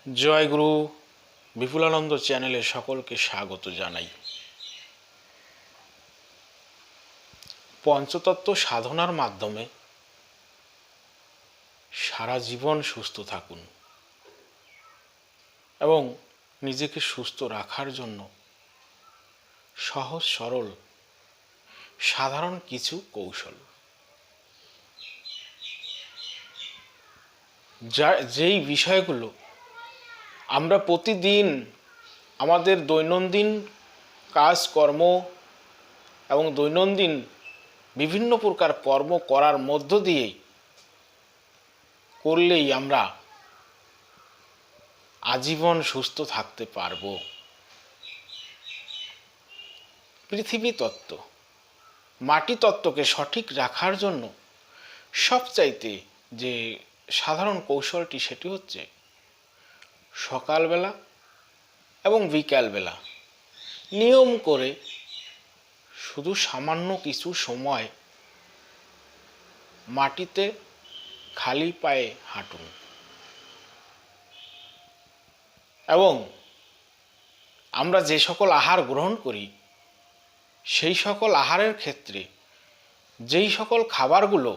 জয় গুরু বিপুলানন্দ চ্যানেলে সকলকে স্বাগত জানাই। পঞ্চতত্ত্ব সাধনার মাধ্যমে সারা জীবন সুস্থ থাকুন এবং নিজেকে সুস্থ রাখার জন্য সহজ সরল সাধারণ কিছু কৌশল, যেই বিষয়গুলো আমরা প্রতিদিন আমাদের দৈনন্দিন কাজকর্ম এবং দৈনন্দিন বিভিন্ন প্রকার কর্ম করার মধ্য দিয়ে করলেই আমরা আজীবন সুস্থ থাকতে পারব। পৃথিবী তত্ত্ব, মাটি তত্ত্বকে সঠিক রাখার জন্য সবচাইতে যে সাধারণ কৌশলটি সেটি হচ্ছে সকালবেলা এবং বিকালবেলা নিয়ম করে শুধু সামান্য কিছু সময় মাটিতে খালি পায়ে হাঁটুন এবং আমরা যে সকল আহার গ্রহণ করি সেই সকল আহারের ক্ষেত্রে যেই সকল খাবারগুলো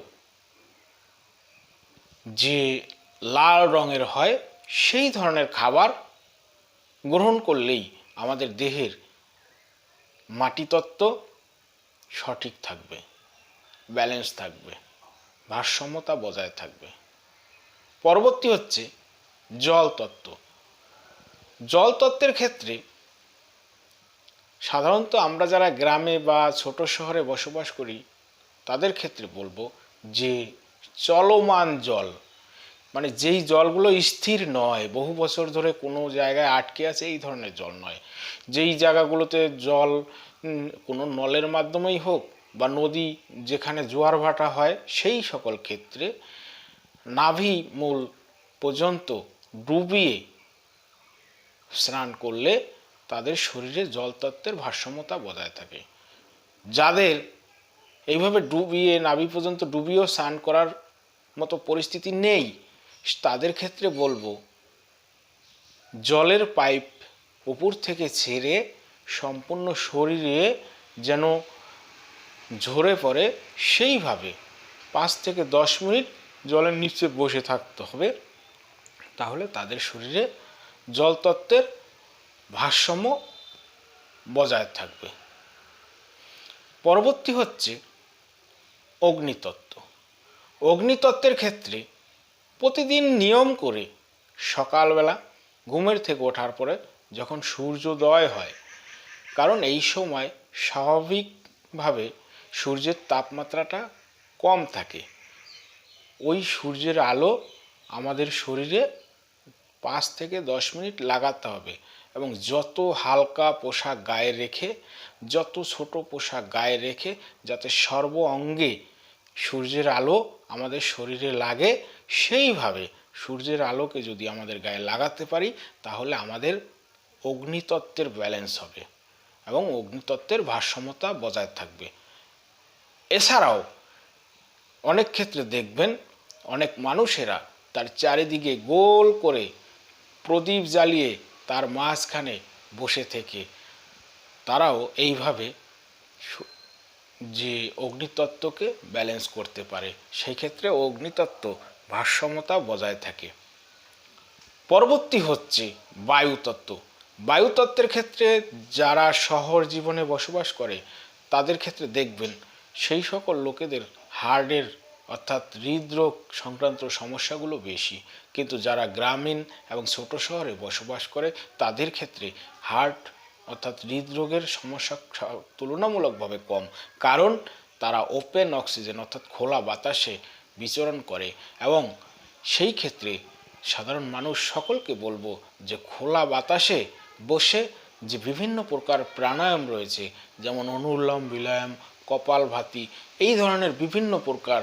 যে লাল রঙের হয় সেই ধরনের খাবার গ্রহণ করলেই আমাদের দেহের মাটিতত্ত্ব সঠিক থাকবে, ব্যালেন্স থাকবে, ভারসাম্যতা বজায় থাকবে। পরবর্তী হচ্ছে জল তত্ত্ব। জল তত্ত্বের ক্ষেত্রে সাধারণত আমরা যারা গ্রামে বা ছোট শহরে বসবাস করি তাদের ক্ষেত্রে বলবো যে চলমান জল, মানে যেই জলগুলো স্থির নয়, বহু বছর ধরে কোনো জায়গায় আটকে আছে, এই ধরনের জল নয়। যেই জায়গাগুলোতে জল কোনো নলের মাধ্যমেই হোক বা নদী যেখানে জোয়ার ভাটা হয় সেই সকল ক্ষেত্রে নাভি মূল পর্যন্ত ডুবিয়ে স্নান করলে তাদের শরীরে জলতত্ত্বের ভারসাম্যতা বজায় থাকে। যাদের এইভাবে ডুবিয়ে নাভি পর্যন্ত ডুবিয়েও স্নান করার মতো পরিস্থিতি নেই তাদের ক্ষেত্রে বলবো জলের পাইপ উপর থেকে ছেড়ে সম্পূর্ণ শরীরে যেন ঝরে পড়ে সেইভাবে 5 থেকে 10 মিনিট জলের নিচে বসে থাকতে হবে, তাহলে তাদের শরীরে জলতত্ত্বের ভারসাম্য বজায় থাকবে। পরবর্তী হচ্ছে অগ্নিতত্ত্ব। অগ্নিতত্ত্বের ক্ষেত্রে প্রতিদিন নিয়ম করে সকালবেলা ঘুমের থেকে ওঠার পরে যখন সূর্যোদয় হয়, কারণ এই সময় স্বাভাবিকভাবে সূর্যের তাপমাত্রাটা কম থাকে, ওই সূর্যের আলো আমাদের শরীরে 5 থেকে 10 মিনিট লাগাতে হবে এবং যত হালকা পোশাক গায়ে রেখে, যত ছোট পোশাক গায়ে রেখে যাতে সর্ব অঙ্গে সূর্যের আলো আমাদের শরীরে লাগে, সেইভাবে সূর্যের আলোকে যদি আমাদের গায়ে লাগাতে পারি তাহলে আমাদের অগ্নিতত্ত্বের ব্যালেন্স হবে এবং অগ্নিতত্ত্বের ভারসাম্যতা বজায় থাকবে। এছাড়াও অনেক ক্ষেত্রে দেখবেন অনেক মানুষেরা তার চারিদিকে গোল করে প্রদীপ জ্বালিয়ে তার মাঝখানে বসে থেকে তারাও এইভাবে যে অগ্নিতত্ত্বকে ব্যালেন্স করতে পারে, সেই ক্ষেত্রে অগ্নিতত্ত্ব ভারসাম্যতা বজায় থাকে। পরবর্তী হচ্ছে বায়ুতত্ত্ব। বায়ুতত্ত্বের ক্ষেত্রে যারা শহর জীবনে বসবাস করে তাদের ক্ষেত্রে দেখবেন সেই সকল লোকেদের হার্টের অর্থাৎ হৃদরোগ সংক্রান্ত সমস্যাগুলো বেশি, কিন্তু যারা গ্রামীণ এবং ছোট শহরে বসবাস করে তাদের ক্ষেত্রে হার্ট অর্থাৎ হৃদরোগের সমস্যা তুলনামূলকভাবে কম, কারণ তারা ওপেন অক্সিজেন অর্থাৎ খোলা বাতাসে বিচরণ করে। এবং সেই ক্ষেত্রে সাধারণ মানুষ সকলকে বলবো যে খোলা বাতাসে বসে যে বিভিন্ন প্রকার প্রাণায়াম রয়েছে, যেমন অনুলোম বিলোম, কপালভাতি, এই ধরনের বিভিন্ন প্রকার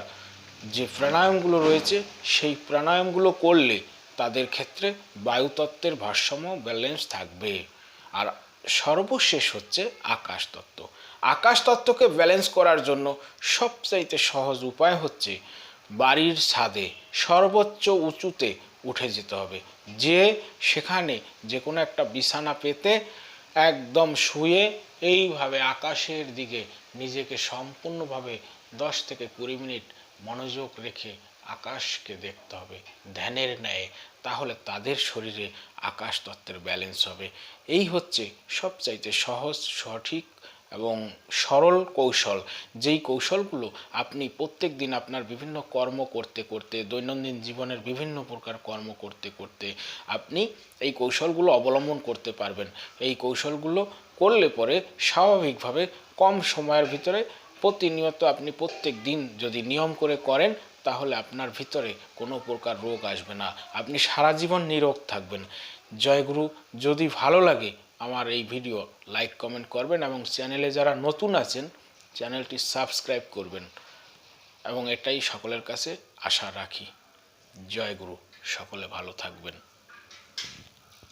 যে প্রাণায়ামগুলো রয়েছে সেই প্রাণায়ামগুলো করলে তাদের ক্ষেত্রে বায়ুতত্ত্বের ভারসাম্য ব্যালেন্স থাকবে। আর সর্বশেষ হচ্ছে আকাশতত্ত্ব। আকাশতত্ত্বকে ব্যালেন্স করার জন্য সবচাইতে সহজ উপায় হচ্ছে বাড়ির ছাদে সর্বোচ্চ উঁচুতে উঠে যেতে হবে, যে সেখানে যে কোনো একটা বিছানা পেতে একদম শুয়ে এইভাবে আকাশের দিকে নিজেকে সম্পূর্ণভাবে 10 থেকে 20 মিনিট মনোযোগ রেখে আকাশকে দেখতে হবে ধ্যানের ন্যায়। তাহলে তাদের শরীরে আকাশ তত্ত্বের ব্যালেন্স হবে। এই হচ্ছে সবচাইতে সহজ, সঠিক এবং সরল কৌশল, যেই কৌশলগুলো আপনি প্রত্যেক দিন আপনার বিভিন্ন কর্ম করতে করতে, দৈনন্দিন জীবনের বিভিন্ন প্রকার কর্ম করতে করতে আপনি এই কৌশলগুলো অবলম্বন করতে পারবেন। এই কৌশলগুলো করলে পরে স্বাভাবিকভাবে কম সময়ের ভিতরে প্রতিনিয়ত আপনি প্রত্যেক দিন যদি নিয়ম করে করেন, তাহলে আপনার ভিতরে কোনো প্রকার রোগ আসবে না, আপনি সারা জীবন নিরোগ থাকবেন। জয়গুরু। যদি ভালো লাগে আমার এই ভিডিও লাইক কমেন্ট করবেন এবং চ্যানেলে যারা নতুন আছেন চ্যানেলটি সাবস্ক্রাইব করবেন, এবং এটাই সকলের কাছে আশা রাখি। জয়গুরু। সকলে ভালো থাকবেন।